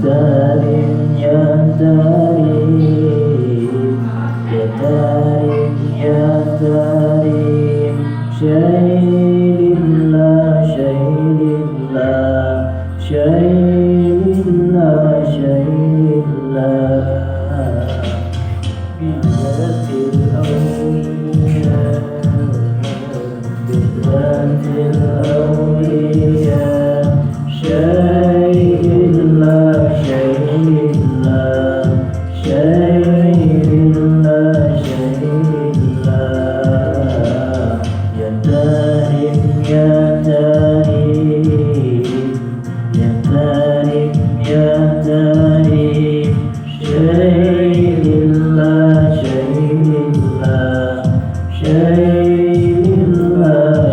Darim ya Darim, ya Darim ya Darim, Syailillah Syailillah Syailillah Syailillah Bidatil awliya Bidatil awliya Syailillah Syailillah Syailillah Syailillah Ya Darim ya Darim, ya Darim ya Darim, Syailillah Syailillah Syailillah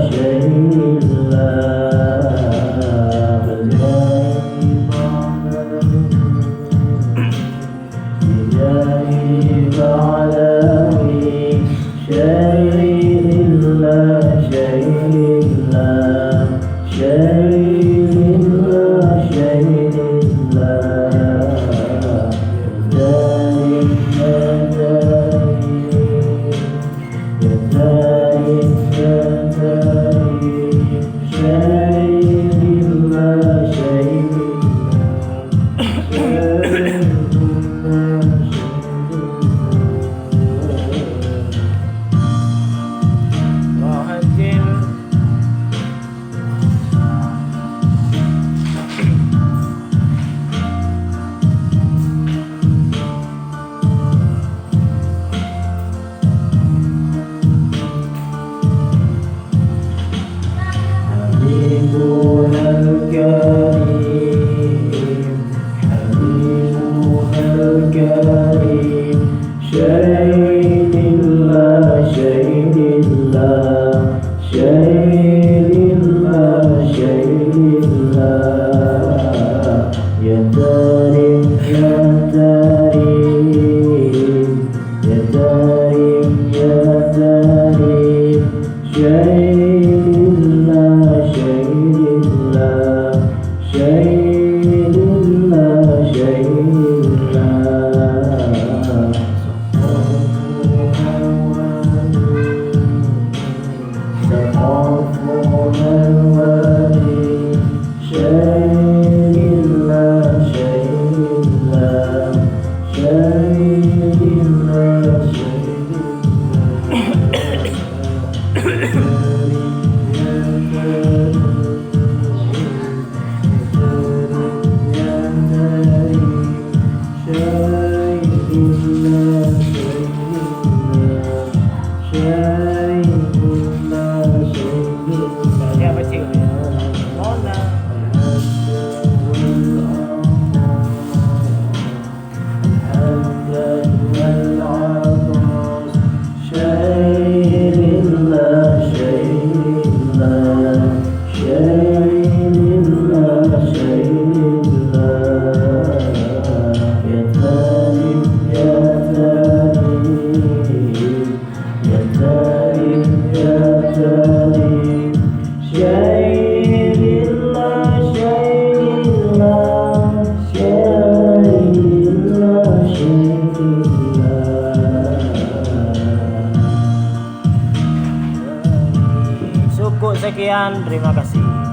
Syailillah Bilahi ba'alawi Syailillah Syailillah Syailillah Syailillah Darim ya Darim, ya Darim ya Darim, Syailillah Syailillah حبيبنا الكريم حبيبنا الكريم شايلillah شايلillah شايلillah شايلillah يا دارم يا دارم يا دارم يا دارم شايلillah شايلillah شايلillah شايلillah صفوفنا الوالي شايلillah شايلillah شايلillah Cukup sekian, terima kasih.